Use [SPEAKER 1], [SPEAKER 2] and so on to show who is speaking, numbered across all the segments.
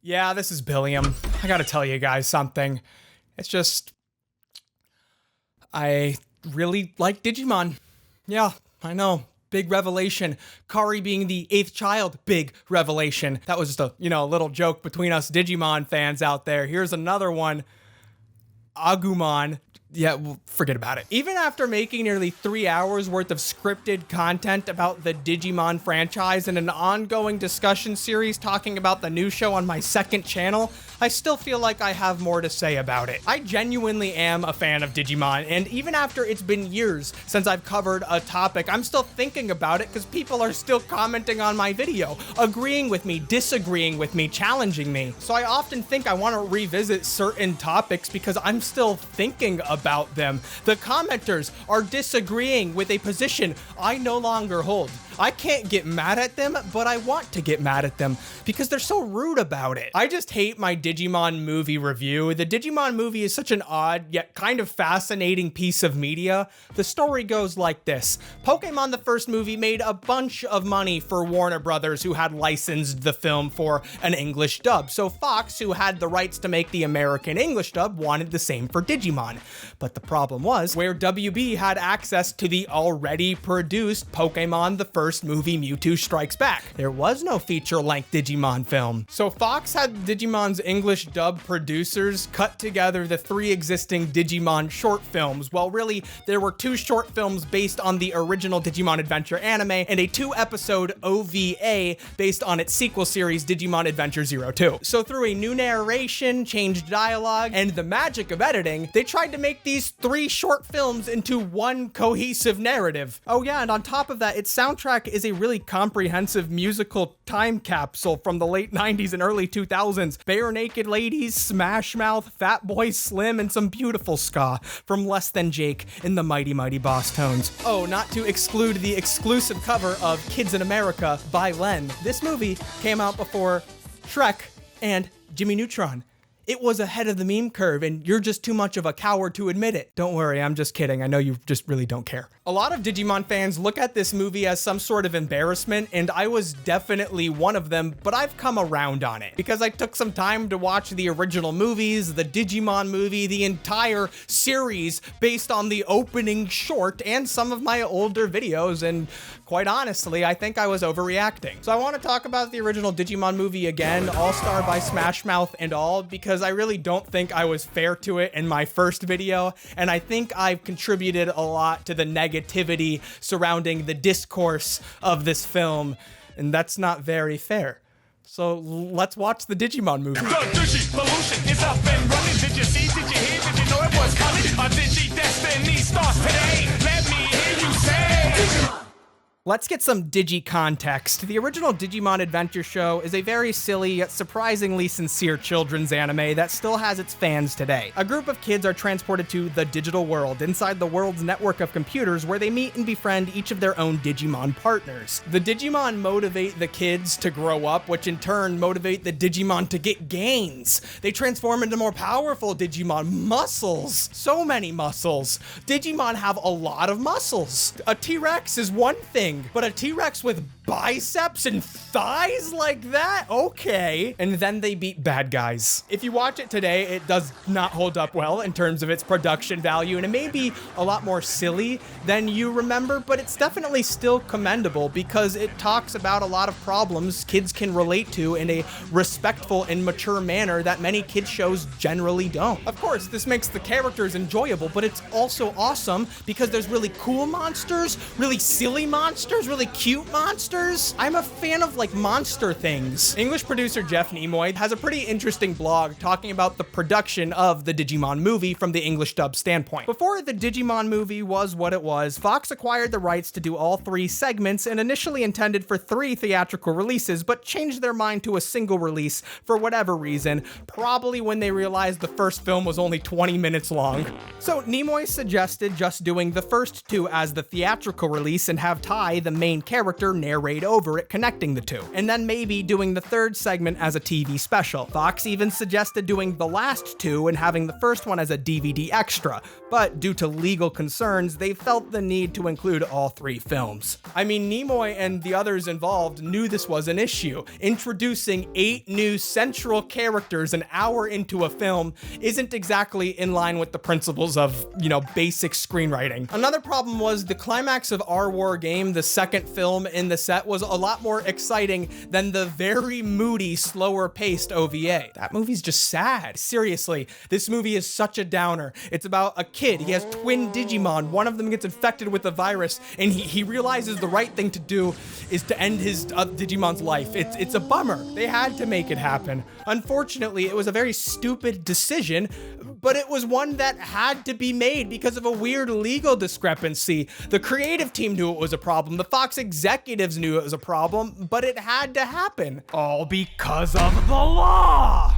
[SPEAKER 1] Yeah, this is Billiam. I gotta tell you guys something. It's just, I really like Digimon. Yeah, I know. Big revelation. Kari being the 8th child, big revelation. That was just a, little joke between us Digimon fans out there. Here's another one. Agumon. Yeah, well, forget about it. Even after making nearly 3 hours worth of scripted content about the Digimon franchise and an ongoing discussion series talking about the new show on my second channel, I still feel like I have more to say about it. I genuinely am a fan of Digimon, and even after it's been years since I've covered a topic, I'm still thinking about it because people are still commenting on my video, agreeing with me, disagreeing with me, challenging me. So I often think I want to revisit certain topics because I'm still thinking about them. The commenters are disagreeing with a position I no longer hold. I can't get mad at them, but I want to get mad at them because they're so rude about it. I just hate my Digimon movie review. The Digimon movie is such an odd yet kind of fascinating piece of media. The story goes like this. Pokemon the first movie made a bunch of money for Warner Brothers, who had licensed the film for an English dub. So Fox, who had the rights to make the American English dub, wanted the same for Digimon. But the problem was, where WB had access to the already produced Pokemon the first movie Mewtwo Strikes Back, there was no feature-length Digimon film. So Fox had Digimon's English dub producers cut together the 3 existing Digimon short films. Well, really, there were 2 short films based on the original Digimon Adventure anime and a 2-episode OVA based on its sequel series Digimon Adventure 02. So through a new narration, changed dialogue, and the magic of editing, they tried to make these 3 short films into one cohesive narrative. Oh yeah, and on top of that, its soundtrack is a really comprehensive musical time capsule from the late 90s and early 2000s. Bare Naked Ladies, Smash Mouth, Fatboy Slim, and some beautiful ska from Less Than Jake in the Mighty Mighty Boss Tones. Oh, not to exclude the exclusive cover of Kids in America by Len. This movie came out before Shrek and Jimmy Neutron. It was ahead of the meme curve, and you're just too much of a coward to admit it. Don't worry, I'm just kidding. I know you just really don't care. A lot of Digimon fans look at this movie as some sort of embarrassment, and I was definitely one of them, but I've come around on it because I took some time to watch the original movies, the Digimon movie, the entire series based on the opening short, and some of my older videos, and quite honestly, I think I was overreacting. So I want to talk about the original Digimon movie again, All-Star by Smash Mouth and all, because I really don't think I was fair to it in my first video, and I think I've contributed a lot to the negativity surrounding the discourse of this film, and that's not very fair. So let's watch the Digimon movie.
[SPEAKER 2] The Digivolution is up and running. Did you see? Did you hear? Did you know it was coming? A Digi Destiny starts today. Let me hear you say Digimon.
[SPEAKER 1] Let's get some Digi context. The original Digimon Adventure show is a very silly yet surprisingly sincere children's anime that still has its fans today. A group of kids are transported to the digital world inside the world's network of computers where they meet and befriend each of their own Digimon partners. The Digimon motivate the kids to grow up, which in turn motivate the Digimon to get gains. They transform into more powerful Digimon. Muscles! So many muscles. Digimon have a lot of muscles. A T-Rex is one thing, but a T-Rex with biceps and thighs like that? Okay. And then they beat bad guys. If you watch it today, it does not hold up well in terms of its production value, and it may be a lot more silly than you remember, but it's definitely still commendable because it talks about a lot of problems kids can relate to in a respectful and mature manner that many kids shows generally don't. Of course, this makes the characters enjoyable, but it's also awesome because there's really cool monsters, really silly monsters, really cute monsters. I'm a fan of like monster things. English producer Jeff Nimoy has a pretty interesting blog talking about the production of the Digimon movie from the English dub standpoint. Before the Digimon movie was what it was, Fox acquired the rights to do all 3 segments and initially intended for 3 theatrical releases, but changed their mind to a single release for whatever reason, probably when they realized the first film was only 20 minutes long. So Nimoy suggested just doing the first 2 as the theatrical release and have Tai Tai, the main character, narrate over it, connecting the two. And then maybe doing the third segment as a TV special. Fox even suggested doing the last two and having the first one as a DVD extra, but due to legal concerns, they felt the need to include all three films. I mean, Nimoy and the others involved knew this was an issue. Introducing 8 new central characters an hour into a film isn't exactly in line with the principles of, basic screenwriting. Another problem was the climax of Our War Game, the second film in the set, was a lot more exciting than the very moody, slower paced OVA. That movie's just sad. Seriously, this movie is such a downer. It's about a kid. He has twin Digimon. One of them gets infected with the virus, and he realizes the right thing to do is to end his Digimon's life. It's a bummer. They had to make it happen. Unfortunately, it was a very stupid decision, but it was one that had to be made because of a weird legal discrepancy. The creative team knew it was a problem. The Fox executives knew it was a problem, but it had to happen. All because of the law!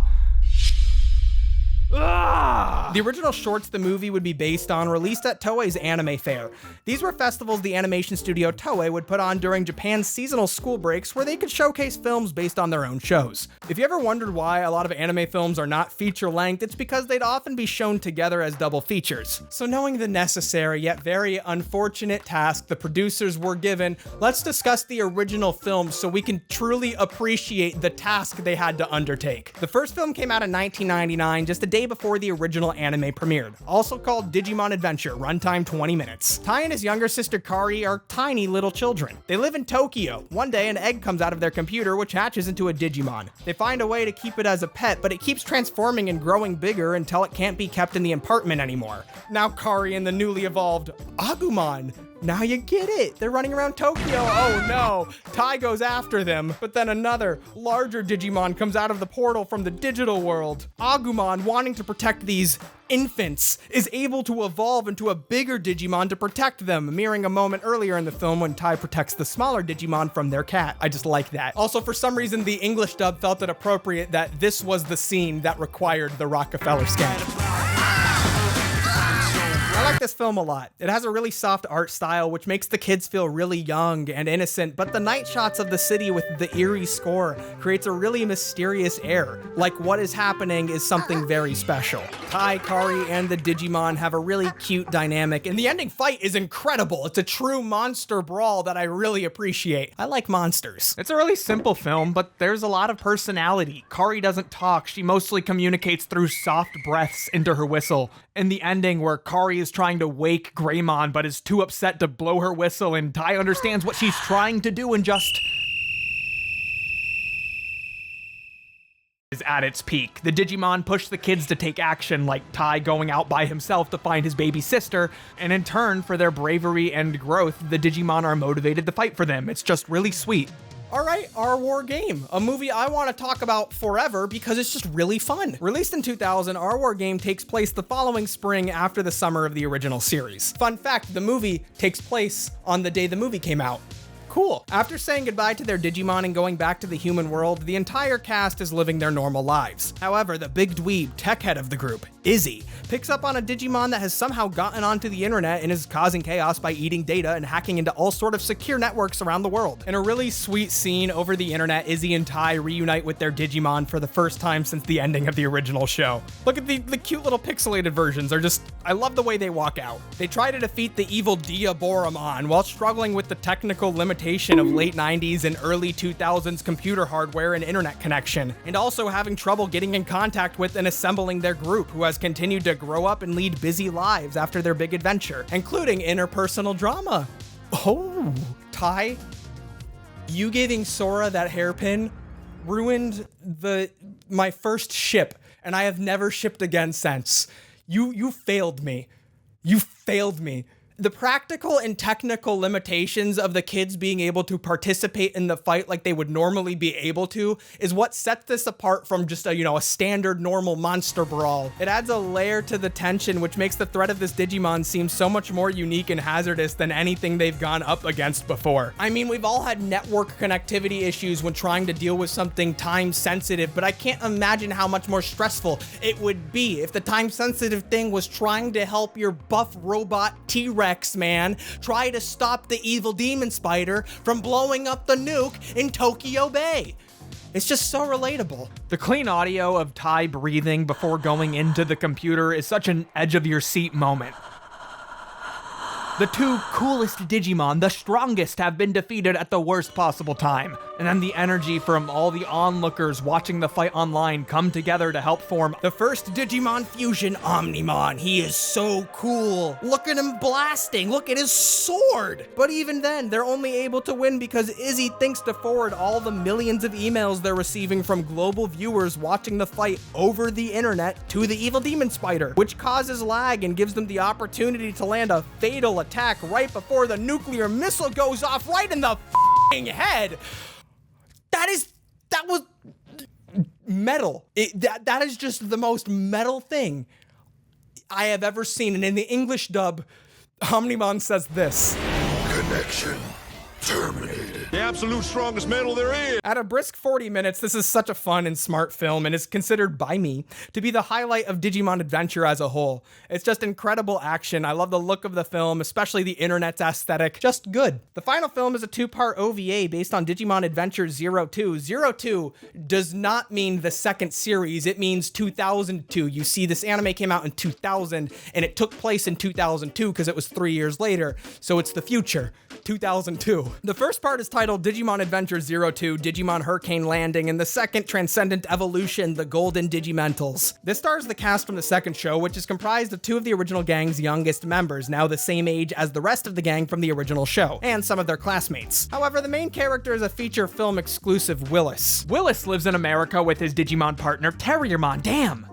[SPEAKER 1] The original shorts the movie would be based on released at Toei's Anime Fair. These were festivals the animation studio Toei would put on during Japan's seasonal school breaks where they could showcase films based on their own shows. If you ever wondered why a lot of anime films are not feature-length, it's because they'd often be shown together as double features. So knowing the necessary yet very unfortunate task the producers were given, let's discuss the original film so we can truly appreciate the task they had to undertake. The first film came out in 1999, just a day before the original anime premiered, also called Digimon Adventure, runtime 20 minutes. Tai and his younger sister Kari are tiny little children. They live in Tokyo. One day, an egg comes out of their computer, which hatches into a Digimon. They find a way to keep it as a pet, but it keeps transforming and growing bigger until it can't be kept in the apartment anymore. Now Kari and the newly evolved Agumon. Now you get it. They're running around Tokyo. Oh no. Tai goes after them, but then another, larger Digimon comes out of the portal from the digital world. Agumon, wanting to protect these infants, is able to evolve into a bigger Digimon to protect them, mirroring a moment earlier in the film when Tai protects the smaller Digimon from their cat. I just like that. Also, for some reason, the English dub felt it appropriate that this was the scene that required the Rockefeller scan. I like this film a lot. It has a really soft art style, which makes the kids feel really young and innocent, but the night shots of the city with the eerie score creates a really mysterious air. Like what is happening is something very special. Tai, Kari, and the Digimon have a really cute dynamic, and the ending fight is incredible. It's a true monster brawl that I really appreciate. I like monsters. It's a really simple film, but there's a lot of personality. Kari doesn't talk. She mostly communicates through soft breaths into her whistle. In the ending where Kari is trying to wake Greymon but is too upset to blow her whistle, and Tai understands what she's trying to do and just is at its peak. The Digimon push the kids to take action, like Tai going out by himself to find his baby sister, and in turn, for their bravery and growth, the Digimon are motivated to fight for them. It's just really sweet. Alright, Our War Game, a movie I want to talk about forever because it's just really fun. Released in 2000, Our War Game takes place the following spring after the summer of the original series. Fun fact, the movie takes place on the day the movie came out. Cool. After saying goodbye to their Digimon and going back to the human world, the entire cast is living their normal lives. However, the big dweeb, tech head of the group, Izzy, picks up on a Digimon that has somehow gotten onto the internet and is causing chaos by eating data and hacking into all sort of secure networks around the world. In a really sweet scene over the internet, Izzy and Tai reunite with their Digimon for the first time since the ending of the original show. Look at the cute little pixelated versions. I love the way they walk out. They try to defeat the evil Diaboromon while struggling with the technical limitations of late 90s and early 2000s computer hardware and internet connection, and also having trouble getting in contact with and assembling their group, who has continued to grow up and lead busy lives after their big adventure, including interpersonal drama. Oh, Tai, you giving Sora that hairpin ruined my first ship, and I have never shipped again since. You failed me. You failed me. The practical and technical limitations of the kids being able to participate in the fight like they would normally be able to is what sets this apart from just a standard normal monster brawl. It adds a layer to the tension, which makes the threat of this Digimon seem so much more unique and hazardous than anything they've gone up against before. I mean, we've all had network connectivity issues when trying to deal with something time sensitive, but I can't imagine how much more stressful it would be if the time sensitive thing was trying to help your buff robot T-Rex T-Rex, man, try to stop the evil demon spider from blowing up the nuke in Tokyo Bay. It's just so relatable. The clean audio of Tai breathing before going into the computer is such an edge-of-your-seat moment. The two coolest Digimon, the strongest, have been defeated at the worst possible time. And then the energy from all the onlookers watching the fight online come together to help form the first Digimon fusion, Omnimon. He is so cool. Look at him blasting. Look at his sword. But even then, they're only able to win because Izzy thinks to forward all the millions of emails they're receiving from global viewers watching the fight over the internet to the evil demon spider, which causes lag and gives them the opportunity to land a fatal attack right before the nuclear missile goes off right in the head. That was metal. That is just the most metal thing I have ever seen. And in the English dub, Omnimon says this.
[SPEAKER 3] Connection terminated.
[SPEAKER 4] The absolute strongest metal there is.
[SPEAKER 1] At a brisk 40 minutes, this is such a fun and smart film and is considered by me to be the highlight of Digimon Adventure as a whole. It's just incredible action. I love the look of the film, especially the internet's aesthetic. Just good. The final film is a two-part OVA based on Digimon Adventure 02. 02 does not mean the second series. It means 2002. You see, this anime came out in 2000 and it took place in 2002 because it was 3 years later. So it's the future, 2002. The first part is titled Digimon Adventure 02, Digimon Hurricane Landing, and the second, Transcendent Evolution, the Golden Digimentals. This stars the cast from the second show, which is comprised of two of the original gang's youngest members, now the same age as the rest of the gang from the original show, and some of their classmates. However, the main character is a feature film exclusive Willis. Willis lives in America with his Digimon partner, Terriermon. Damn!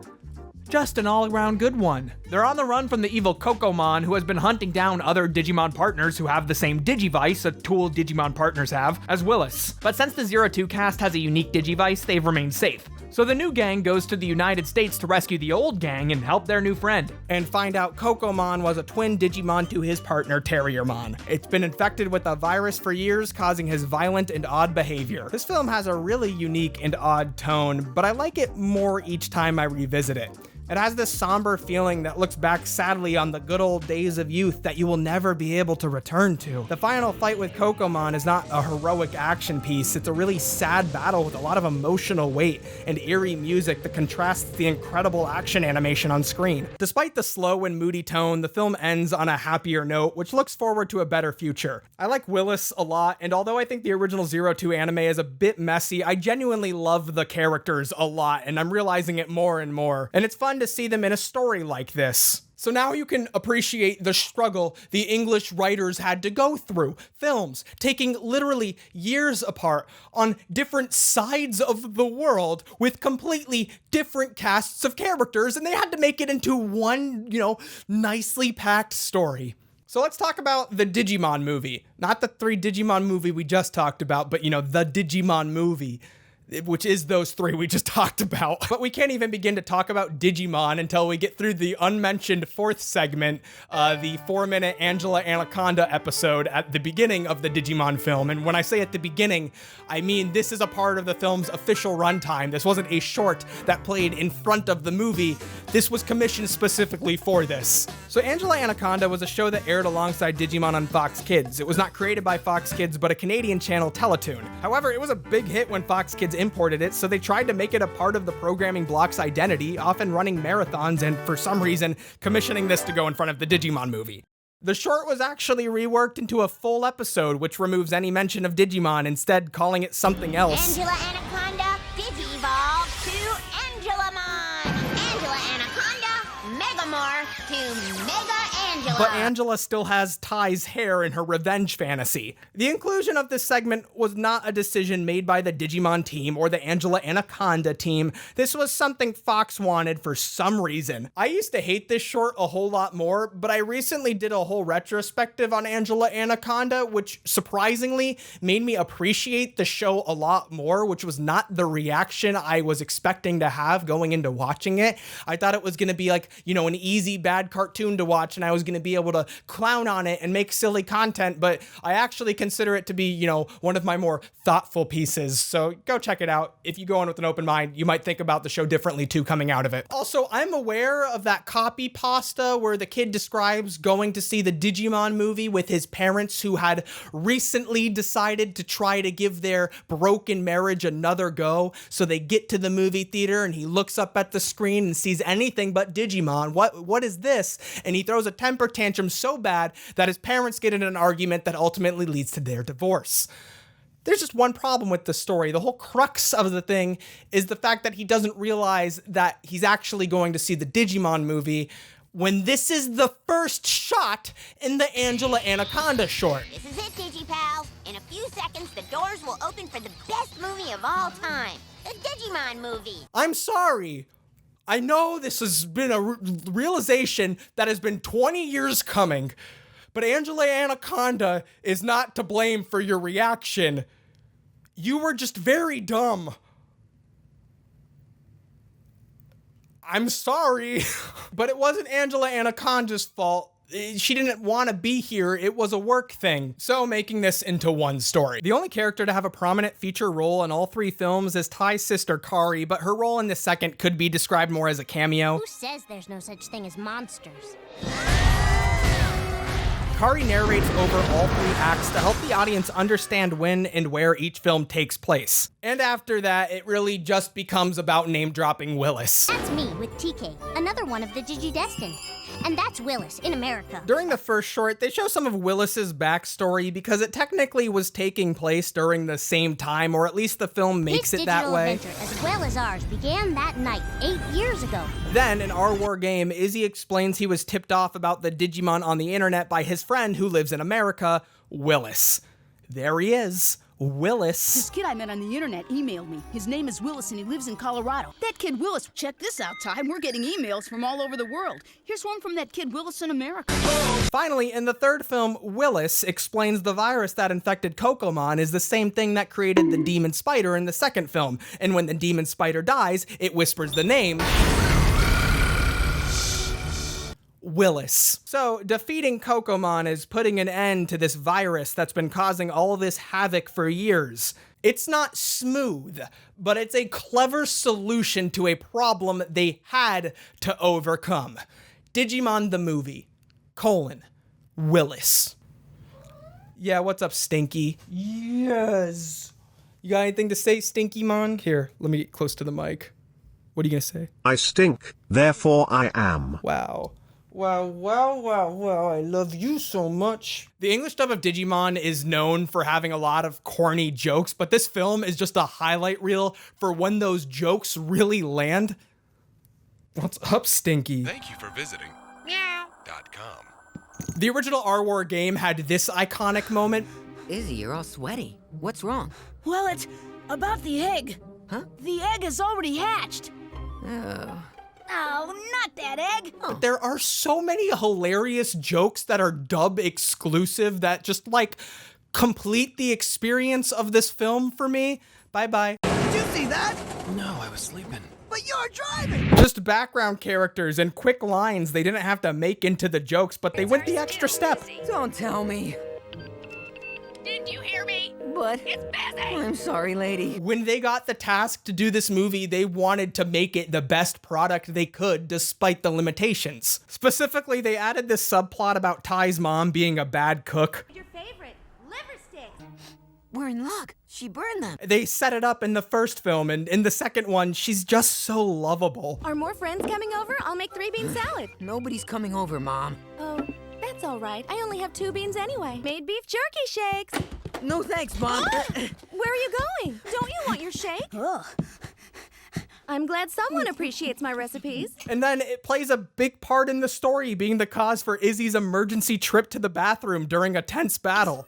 [SPEAKER 1] Just an all-around good one. They're on the run from the evil Kokomon, who has been hunting down other Digimon partners who have the same Digivice, a tool Digimon partners have, as Willis. But since the 02 cast has a unique Digivice, they've remained safe. So the new gang goes to the United States to rescue the old gang and help their new friend. And find out Kokomon was a twin Digimon to his partner, Terriermon. It's been infected with a virus for years, causing his violent and odd behavior. This film has a really unique and odd tone, but I like it more each time I revisit it. It has this somber feeling that looks back sadly on the good old days of youth that you will never be able to return to. The final fight with Kokomon is not a heroic action piece, it's a really sad battle with a lot of emotional weight and eerie music that contrasts the incredible action animation on screen. Despite the slow and moody tone, the film ends on a happier note, which looks forward to a better future. I like Willis a lot, and although I think the original 02 anime is a bit messy, I genuinely love the characters a lot, and I'm realizing it more and more. And it's fun to see them in a story like this. So now you can appreciate the struggle the English writers had to go through. Films taking literally years apart on different sides of the world with completely different casts of characters, and they had to make it into one, nicely packed story. So let's talk about the Digimon movie. Not the 3 Digimon movie we just talked about, but the Digimon movie, which is those 3 we just talked about. But we can't even begin to talk about Digimon until we get through the unmentioned 4th segment, the 4-minute Angela Anaconda episode at the beginning of the Digimon film. And when I say at the beginning, I mean this is a part of the film's official runtime. This wasn't a short that played in front of the movie. This was commissioned specifically for this. So Angela Anaconda was a show that aired alongside Digimon on Fox Kids. It was not created by Fox Kids, but a Canadian channel, Teletoon. However, it was a big hit when Fox Kids imported it, so they tried to make it a part of the programming block's identity, often running marathons and, for some reason, commissioning this to go in front of the Digimon movie. The short was actually reworked into a full episode, which removes any mention of Digimon, instead calling it something else.
[SPEAKER 5] Angela Anaconda, Digivolve to Angelamon. Angela Anaconda, Megamorph to Mega Angela.
[SPEAKER 1] But Angela still has Ty's hair in her revenge fantasy. The inclusion of this segment was not a decision made by the Digimon team or the Angela Anaconda team. This was something Fox wanted for some reason. I used to hate this short a whole lot more, but I recently did a whole retrospective on Angela Anaconda, which surprisingly made me appreciate the show a lot more, which was not the reaction I was expecting to have going into watching it. I thought it was going to be like, an easy bad cartoon to watch, and I was going and be able to clown on it and make silly content, but I actually consider it to be, you know, one of my more thoughtful pieces. So go check it out. If you go in with an open mind, you might think about the show differently too coming out of it. Also, I'm aware of that copy pasta where the kid describes going to see the Digimon movie with his parents who had recently decided to try to give their broken marriage another go. So they get to the movie theater and he looks up at the screen and sees anything but Digimon. What is this? And he throws a temper tantrum so bad that his parents get in an argument that ultimately leads to their divorce. There's just one problem with the story. The whole crux of the thing is the fact that he doesn't realize that he's actually going to see the Digimon movie when this is the first shot in the Angela Anaconda short.
[SPEAKER 5] This is it, DigiPals. In a few seconds, the doors will open for the best movie of all time, the Digimon Movie.
[SPEAKER 1] I'm sorry. I know this has been a realization that has been 20 years coming, but Angela Anaconda is not to blame for your reaction. You were just very dumb. I'm sorry, but it wasn't Angela Anaconda's fault. She didn't want to be here. It was a work thing. So making this into one story. The only character to have a prominent feature role in all three films is Ty's sister Kari, but her role in the second could be described more as a cameo.
[SPEAKER 5] Who says there's no such thing as monsters?
[SPEAKER 1] Kari narrates over all three acts to help the audience understand when and where each film takes place. And after that, it really just becomes about name-dropping Willis.
[SPEAKER 5] That's me with TK, another one of the Digidestined. And that's Willis in America.
[SPEAKER 1] During the first short, they show some of Willis's backstory because it technically was taking place during the same time, or at least the film makes
[SPEAKER 5] His
[SPEAKER 1] it that
[SPEAKER 5] digital
[SPEAKER 1] way.
[SPEAKER 5] adventure, as well as ours, began that night 8 years ago.
[SPEAKER 1] Then, in our war game, Izzy explains he was tipped off about the Digimon on the internet by his friend who lives in America, Willis. There he is. Willis.
[SPEAKER 6] This kid I met on the internet emailed me. His name is Willis and he lives in Colorado. That kid Willis, check this out, Ty. We're getting emails from all over the world. Here's one from that kid Willis in America.
[SPEAKER 1] Finally, in the third film, Willis explains the virus that infected Kokomon is the same thing that created the demon spider in the second film. And when the demon spider dies, it whispers the name Willis. So, defeating Kokomon is putting an end to this virus that's been causing all this havoc for years. It's not smooth, but it's a clever solution to a problem they had to overcome. Digimon the Movie, Willis. Yeah, what's up, Stinky? Yes. You got anything to say, Stinky Mon? Here, let me get close to the mic. What are you gonna say?
[SPEAKER 7] I stink, therefore I am.
[SPEAKER 1] Wow. Wow, I love you so much. The English dub of Digimon is known for having a lot of corny jokes, but this film is just a highlight reel for when those jokes really land. What's up, Stinky?
[SPEAKER 8] Thank you for visiting meow.com.
[SPEAKER 1] The original Our War game had this iconic moment.
[SPEAKER 9] Izzy, you're all sweaty. What's wrong?
[SPEAKER 6] Well, it's about the egg.
[SPEAKER 9] Huh?
[SPEAKER 6] The egg is already hatched.
[SPEAKER 9] Oh.
[SPEAKER 6] Oh, not that egg.
[SPEAKER 1] But there are so many hilarious jokes that are dub exclusive that just like complete the experience of this film for me. Bye-bye.
[SPEAKER 10] Did you see that?
[SPEAKER 8] No, I was sleeping.
[SPEAKER 10] But you're driving!
[SPEAKER 1] Just background characters and quick lines they didn't have to make into the jokes, but they went the extra step.
[SPEAKER 9] Don't tell me.
[SPEAKER 11] Did you hear me?
[SPEAKER 9] What?
[SPEAKER 11] It's busy.
[SPEAKER 9] I'm sorry, lady.
[SPEAKER 1] When they got the task to do this movie, they wanted to make it the best product they could despite the limitations. Specifically, they added this subplot about Ty's mom being a bad cook.
[SPEAKER 5] Your favorite, liver sticks.
[SPEAKER 9] We're in luck. She burned them.
[SPEAKER 1] They set it up in the first film, and in the second one, she's just so lovable.
[SPEAKER 11] Are more friends coming over? I'll make 3-bean salad.
[SPEAKER 9] Nobody's coming over, Mom.
[SPEAKER 11] Oh, that's all right. I only have 2 beans anyway. Made beef jerky shakes.
[SPEAKER 9] No thanks, Mom.
[SPEAKER 11] Where are you going? Don't you want your shake?
[SPEAKER 6] Ugh.
[SPEAKER 11] I'm glad someone appreciates my recipes.
[SPEAKER 1] And then it plays a big part in the story, being the cause for Izzy's emergency trip to the bathroom during a tense battle.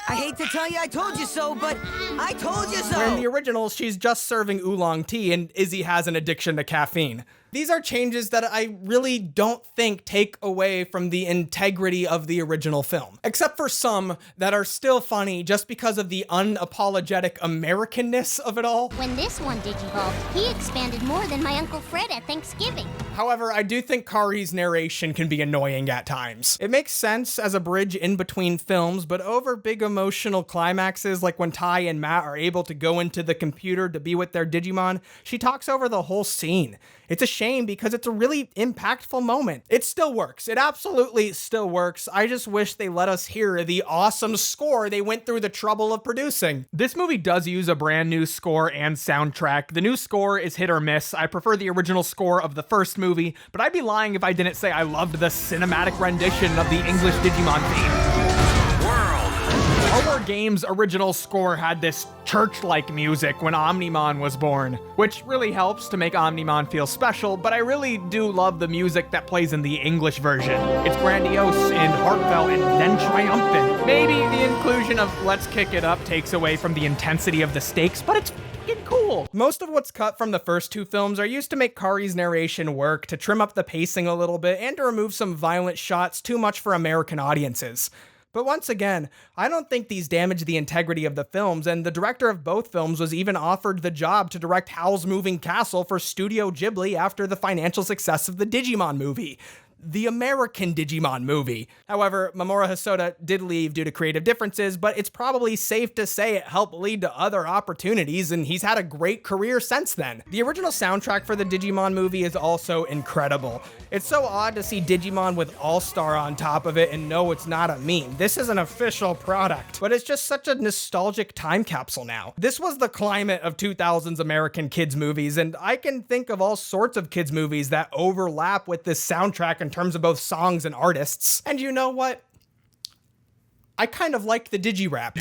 [SPEAKER 9] I hate to tell you I told you so, but I told you so.
[SPEAKER 1] Where in the original, she's just serving oolong tea and Izzy has an addiction to caffeine. These are changes that I really don't think take away from the integrity of the original film. Except for some that are still funny just because of the unapologetic Americanness of it all.
[SPEAKER 5] When this one digivolved, he expanded more than my Uncle Fred at Thanksgiving.
[SPEAKER 1] However, I do think Kari's narration can be annoying at times. It makes sense as a bridge in between films, but over big emotional climaxes like when Tai and Matt are able to go into the computer to be with their Digimon, she talks over the whole scene. It's a shame because it's a really impactful moment. It still works. It absolutely still works. I just wish they let us hear the awesome score they went through the trouble of producing. This movie does use a brand new score and soundtrack. The new score is hit or miss. I prefer the original score of the first movie, but I'd be lying if I didn't say I loved the cinematic rendition of the English Digimon theme. Our game's original score had this church-like music when Omnimon was born, which really helps to make Omnimon feel special, but I really do love the music that plays in the English version. It's grandiose and heartfelt and then triumphant. Maybe the inclusion of Let's Kick It Up takes away from the intensity of the stakes, but it's fucking cool. Most of what's cut from the first two films are used to make Kari's narration work, to trim up the pacing a little bit, and to remove some violent shots too much for American audiences. But once again, I don't think these damage the integrity of the films, and the director of both films was even offered the job to direct Howl's Moving Castle for Studio Ghibli after the financial success of the Digimon movie. The American Digimon movie. However, Mamoru Hosoda did leave due to creative differences, but it's probably safe to say it helped lead to other opportunities, and he's had a great career since then. The original soundtrack for the Digimon movie is also incredible. It's so odd to see Digimon with All-Star on top of it and no, it's not a meme. This is an official product, but it's just such a nostalgic time capsule now. This was the climate of 2000s American kids movies, and I can think of all sorts of kids movies that overlap with this soundtrack in terms of both songs and artists. And you know what? I kind of like the Digi-Rap.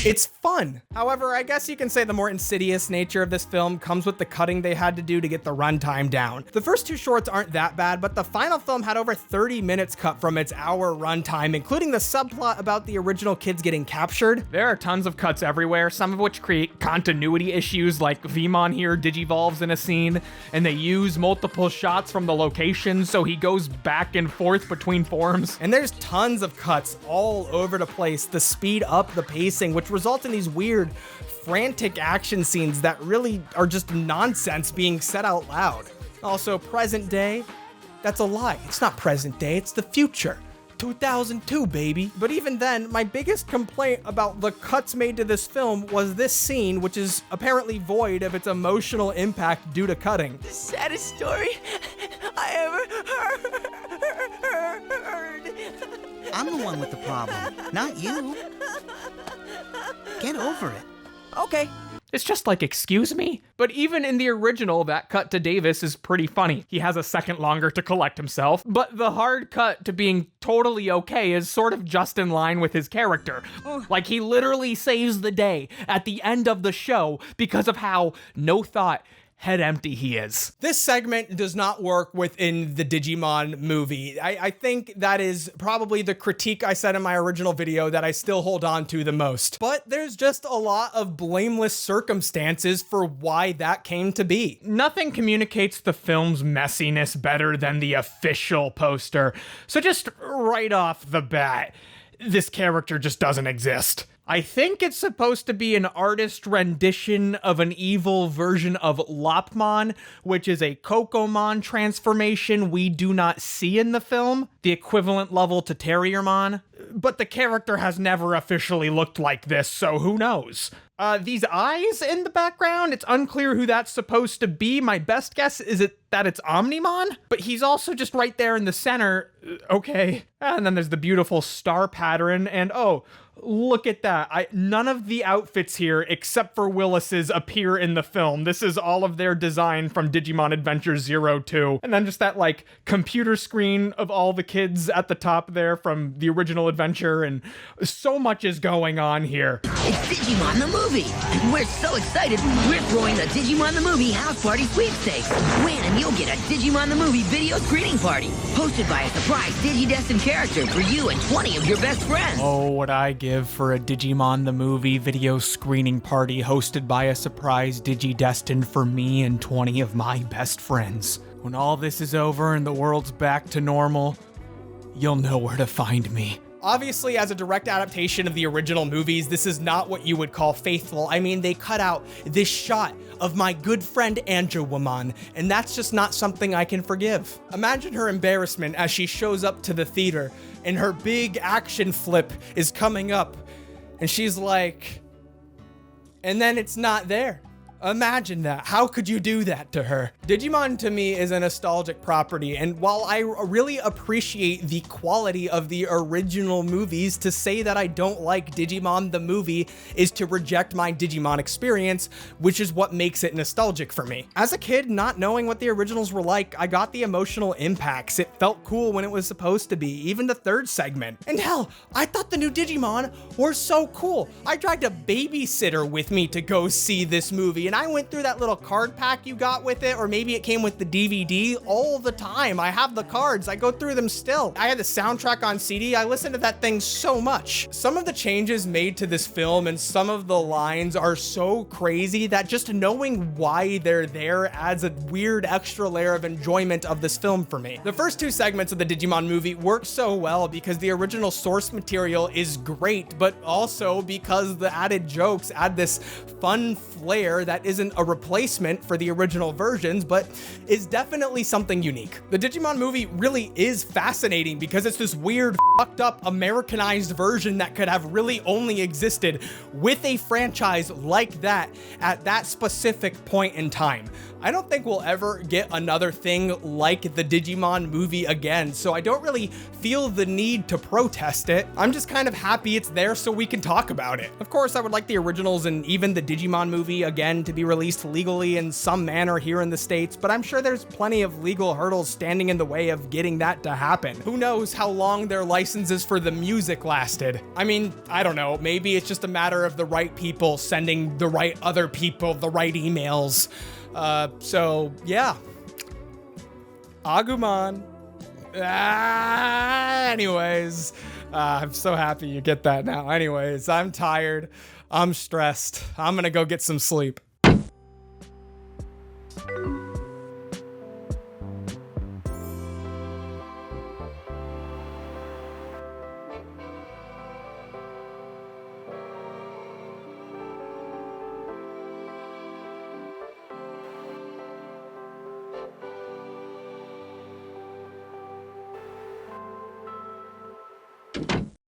[SPEAKER 1] It's fun. However, I guess you can say the more insidious nature of this film comes with the cutting they had to do to get the runtime down. The first two shorts aren't that bad, but the final film had over 30 minutes cut from its hour runtime, including the subplot about the original kids getting captured. There are tons of cuts everywhere, some of which create continuity issues, like Vemon here digivolves in a scene, and they use multiple shots from the location, so he goes back and forth between forms. And there's tons of cuts all over the place to speed up the pacing, which results in these weird, frantic action scenes that really are just nonsense being said out loud. Also, present day, that's a lie. It's not present day, it's the future. 2002, baby. But even then, my biggest complaint about the cuts made to this film was this scene, which is apparently void of its emotional impact due to cutting.
[SPEAKER 10] The saddest story I ever heard.
[SPEAKER 9] I'm the one with the problem, not you. Get over it.
[SPEAKER 10] Okay.
[SPEAKER 1] It's just like, excuse me? But even in the original, that cut to Davis is pretty funny. He has a second longer to collect himself, but the hard cut to being totally okay is sort of just in line with his character. Like, he literally saves the day at the end of the show because of how no thought, head empty he is. This segment does not work within the Digimon movie. I think that is probably the critique I said in my original video that I still hold on to the most. But there's just a lot of blameless circumstances for why that came to be. Nothing communicates the film's messiness better than the official poster. So just right off the bat, this character just doesn't exist. I think it's supposed to be an artist rendition of an evil version of Lopmon, which is a Kokomon transformation we do not see in the film, the equivalent level to Terriermon. But the character has never officially looked like this, so who knows? These eyes in the background, it's unclear who that's supposed to be. My best guess is that it's Omnimon, but he's also just right there in the center. Okay. And then there's the beautiful star pattern, and oh, look at that. None of the outfits here, except for Willis's, appear in the film. This is all of their design from Digimon Adventure 02. And then just that, like, computer screen of all the kids at the top there from the original adventure, and so much is going on here.
[SPEAKER 9] It's Digimon the Movie, and we're so excited, we're throwing the Digimon the Movie House Party Sweepstakes. Win and you'll get a Digimon the Movie video screening party, hosted by a surprise Digidestined character for you and 20 of your best friends.
[SPEAKER 1] Oh, what I give for a Digimon the Movie video screening party hosted by a surprise Digidestined for me and 20 of my best friends. When all this is over and the world's back to normal, you'll know where to find me. Obviously, as a direct adaptation of the original movies, this is not what you would call faithful. I mean, they cut out this shot of my good friend Angewomon, and that's just not something I can forgive. Imagine her embarrassment as she shows up to the theater and her big action flip is coming up and she's like, and then it's not there. Imagine that. How could you do that to her? Digimon to me is a nostalgic property, and while I really appreciate the quality of the original movies, to say that I don't like Digimon the movie is to reject my Digimon experience, which is what makes it nostalgic for me. As a kid, not knowing what the originals were like, I got the emotional impacts. It felt cool when it was supposed to be, even the third segment. And hell, I thought the new Digimon were so cool. I dragged a babysitter with me to go see this movie, and I went through that little card pack you got with it, or maybe it came with the DVD all the time. I have the cards, I go through them still. I had the soundtrack on CD, I listened to that thing so much. Some of the changes made to this film and some of the lines are so crazy that just knowing why they're there adds a weird extra layer of enjoyment of this film for me. The first two segments of the Digimon movie work so well because the original source material is great, but also because the added jokes add this fun flair that isn't a replacement for the original versions, but is definitely something unique. The Digimon movie really is fascinating because it's this weird, fucked up, Americanized version that could have really only existed with a franchise like that at that specific point in time. I don't think we'll ever get another thing like the Digimon movie again, so I don't really feel the need to protest it. I'm just kind of happy it's there so we can talk about it. Of course, I would like the originals and even the Digimon movie again to be released legally in some manner here in the States, but I'm sure there's plenty of legal hurdles standing in the way of getting that to happen. Who knows how long their licenses for the music lasted? I mean, I don't know, maybe it's just a matter of the right people sending the right other people the right emails. So yeah, Agumon. Anyways, I'm so happy you get that now. Anyways, I'm tired. I'm stressed. I'm gonna go get some sleep.